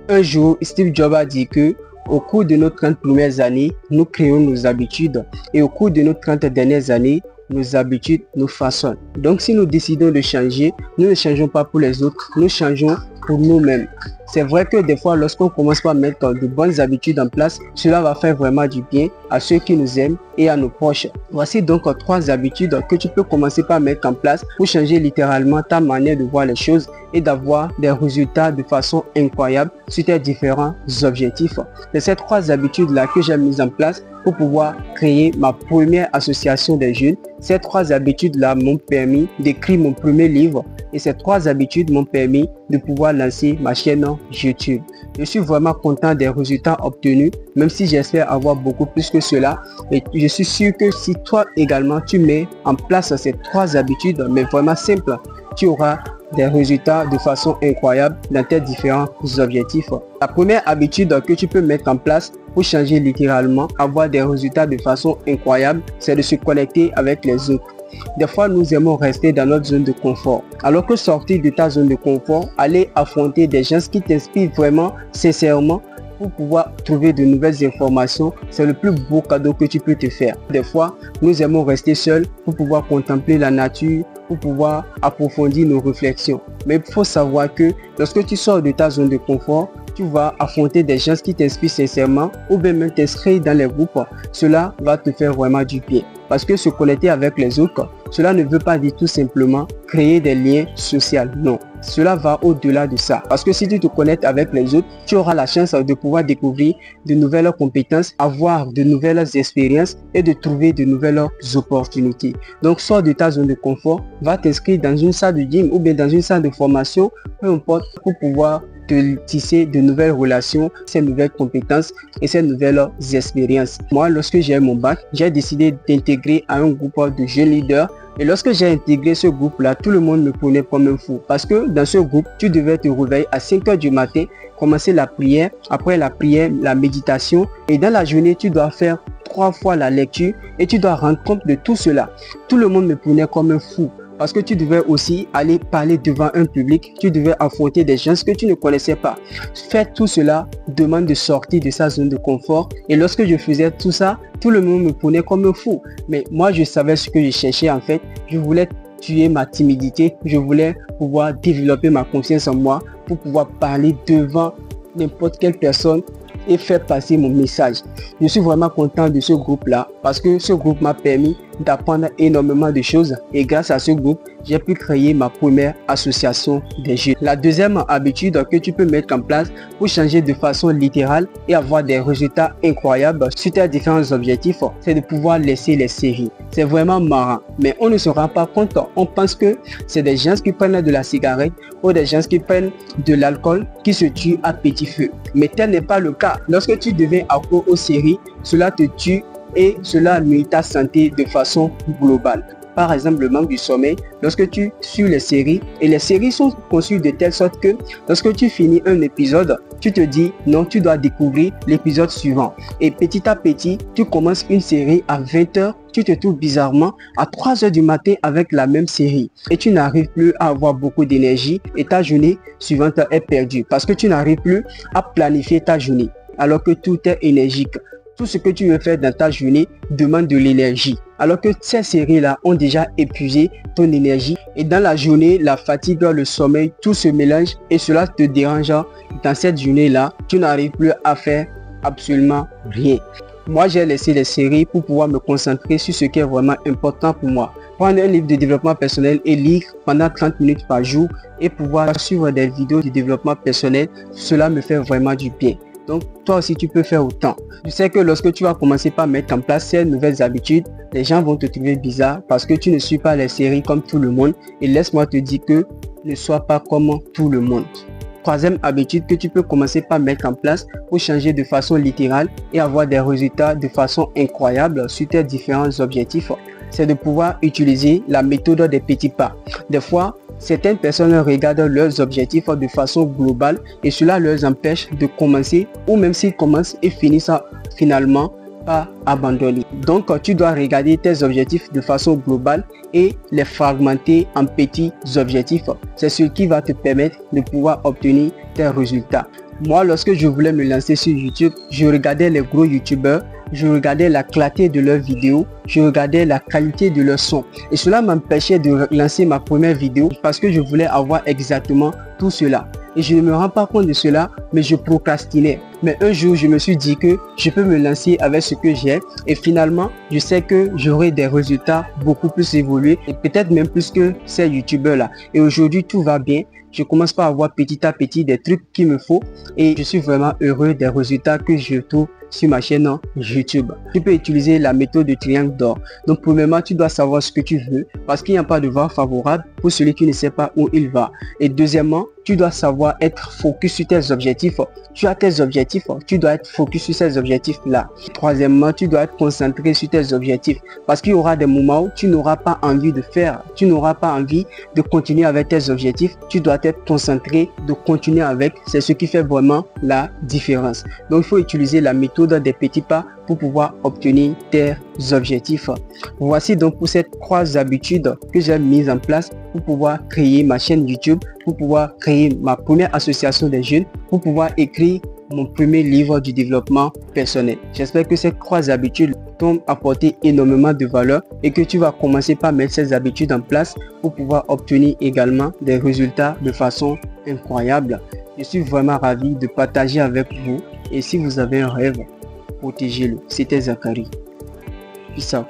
Un jour, Steve Jobs a dit que au cours de nos 30 premières années, nous créons nos habitudes et au cours de nos 30 dernières années, nos habitudes nous façonnent. Donc si nous décidons de changer, nous ne changeons pas pour les autres, nous changeons pour nous-mêmes. C'est vrai que des fois, lorsqu'on commence par mettre de bonnes habitudes en place, cela va faire vraiment du bien à ceux qui nous aiment et à nos proches. Voici donc 3 habitudes que tu peux commencer par mettre en place pour changer littéralement ta manière de voir les choses et d'avoir des résultats de façon incroyable sur tes différents objectifs. C'est ces 3 habitudes-là que j'ai mises en place pour pouvoir créer ma première association des jeunes. Ces 3 habitudes-là m'ont permis d'écrire mon premier livre et ces 3 habitudes m'ont permis de pouvoir lancer ma chaîne YouTube. Je suis vraiment content des résultats obtenus, même si j'espère avoir beaucoup plus que cela. Et je suis sûr que si toi également tu mets en place ces 3 habitudes, mais vraiment simples, tu auras des résultats de façon incroyable dans tes différents objectifs. La première habitude que tu peux mettre en place pour changer littéralement, avoir des résultats de façon incroyable, c'est de se connecter avec les autres. Des fois, nous aimons rester dans notre zone de confort. Alors que sortir de ta zone de confort, aller affronter des gens qui t'inspirent vraiment, sincèrement, pour pouvoir trouver de nouvelles informations, c'est le plus beau cadeau que tu peux te faire. Des fois, nous aimons rester seuls pour pouvoir contempler la nature, pour pouvoir approfondir nos réflexions. Mais il faut savoir que lorsque tu sors de ta zone de confort, tu vas affronter des gens qui t'inspirent sincèrement ou bien même t'inscrire dans les groupes. Cela va te faire vraiment du bien. Parce que se connecter avec les autres, cela ne veut pas dire tout simplement créer des liens sociaux. Non, cela va au-delà de ça. Parce que si tu te connectes avec les autres, tu auras la chance de pouvoir découvrir de nouvelles compétences, avoir de nouvelles expériences et de trouver de nouvelles opportunités. Donc, sors de ta zone de confort, va t'inscrire dans une salle de gym ou bien dans une salle de formation, peu importe, pour pouvoir de tisser de nouvelles relations, ces nouvelles compétences et ces nouvelles expériences. Moi, lorsque j'ai eu mon bac, j'ai décidé d'intégrer à un groupe de jeunes leaders. Et lorsque j'ai intégré ce groupe-là, tout le monde me prenait comme un fou. Parce que dans ce groupe, tu devais te réveiller à 5 h du matin, commencer la prière, après la prière, la méditation. Et dans la journée, tu dois faire 3 fois la lecture et tu dois rendre compte de tout cela. Tout le monde me prenait comme un fou. Parce que tu devais aussi aller parler devant un public, tu devais affronter des gens que tu ne connaissais pas. Faire tout cela demande de sortir de sa zone de confort. Et lorsque je faisais tout ça, tout le monde me prenait comme un fou. Mais moi, je savais ce que je cherchais en fait. Je voulais tuer ma timidité. Je voulais pouvoir développer ma confiance en moi pour pouvoir parler devant n'importe quelle personne et faire passer mon message. Je suis vraiment content de ce groupe-là parce que ce groupe m'a permis d'apprendre énormément de choses et grâce à ce groupe, j'ai pu créer ma première association des jeunes. La deuxième habitude que tu peux mettre en place pour changer de façon littérale et avoir des résultats incroyables sur tes différents objectifs, c'est de pouvoir laisser les séries. C'est vraiment marrant, mais on ne se rend pas compte. On pense que c'est des gens qui prennent de la cigarette ou des gens qui prennent de l'alcool qui se tuent à petit feu. Mais tel n'est pas le cas. Lorsque tu deviens accro aux séries, cela te tue et cela nuit ta santé de façon globale. Par exemple, le manque du sommeil, lorsque tu suis les séries, et les séries sont conçues de telle sorte que lorsque tu finis un épisode, tu te dis non, tu dois découvrir l'épisode suivant. Et petit à petit, tu commences une série à 20 h, tu te trouves bizarrement à 3 h du matin avec la même série. Et tu n'arrives plus à avoir beaucoup d'énergie et ta journée suivante est perdue parce que tu n'arrives plus à planifier ta journée alors que tout est énergique. Tout ce que tu veux faire dans ta journée demande de l'énergie. Alors que ces séries-là ont déjà épuisé ton énergie. Et dans la journée, la fatigue, le sommeil, tout se mélange et cela te dérange. Dans cette journée-là, tu n'arrives plus à faire absolument rien. Moi, j'ai laissé les séries pour pouvoir me concentrer sur ce qui est vraiment important pour moi. Prendre un livre de développement personnel et lire pendant 30 minutes par jour et pouvoir suivre des vidéos de développement personnel, cela me fait vraiment du bien. Donc, toi aussi, tu peux faire autant. Je sais que lorsque tu vas commencer par mettre en place ces nouvelles habitudes, les gens vont te trouver bizarre parce que tu ne suis pas les séries comme tout le monde. Et laisse-moi te dire que ne sois pas comme tout le monde. Troisième habitude que tu peux commencer par mettre en place pour changer de façon littérale et avoir des résultats de façon incroyable sur tes différents objectifs, c'est de pouvoir utiliser la méthode des petits pas. Des fois, certaines personnes regardent leurs objectifs de façon globale et cela leur empêche de commencer ou même s'ils commencent et finissent finalement par abandonner. Donc tu dois regarder tes objectifs de façon globale et les fragmenter en petits objectifs. C'est ce qui va te permettre de pouvoir obtenir tes résultats. Moi, lorsque je voulais me lancer sur YouTube, je regardais les gros YouTubeurs, je regardais la clarté de leurs vidéos, je regardais la qualité de leur son. Et cela m'empêchait de lancer ma première vidéo parce que je voulais avoir exactement tout cela. Et je ne me rends pas compte de cela, mais je procrastinais. Mais un jour, je me suis dit que je peux me lancer avec ce que j'ai. Et finalement, je sais que j'aurai des résultats beaucoup plus évolués et peut-être même plus que ces YouTubeurs-là. Et aujourd'hui, tout va bien. Je commence par avoir petit à petit des trucs qu'il me faut et je suis vraiment heureux des résultats que je trouve sur ma chaîne YouTube. Tu peux utiliser la méthode de triangle d'or. Donc premièrement, tu dois savoir ce que tu veux parce qu'il n'y a pas de vent favorable pour celui qui ne sait pas où il va. Et deuxièmement, tu dois savoir être focus sur tes objectifs. Tu as tes objectifs, tu dois être focus sur ces objectifs-là. Troisièmement, tu dois être concentré sur tes objectifs parce qu'il y aura des moments où tu n'auras pas envie de faire, tu n'auras pas envie de continuer avec tes objectifs. Tu dois être concentré de continuer avec, c'est ce qui fait vraiment la différence. Donc il faut utiliser la méthode des petits pas pour pouvoir obtenir tes objectifs. Voici donc pour ces 3 habitudes que j'ai mises en place pour pouvoir créer ma chaîne YouTube, pour pouvoir créer ma première association des jeunes, pour pouvoir écrire mon premier livre du développement personnel. J'espère que ces 3 habitudes t'ont apporté énormément de valeur et que tu vas commencer par mettre ces habitudes en place pour pouvoir obtenir également des résultats de façon incroyable. Je suis vraiment ravi de partager avec vous et si vous avez un rêve, protégez-le. C'était Zachary. Peace out.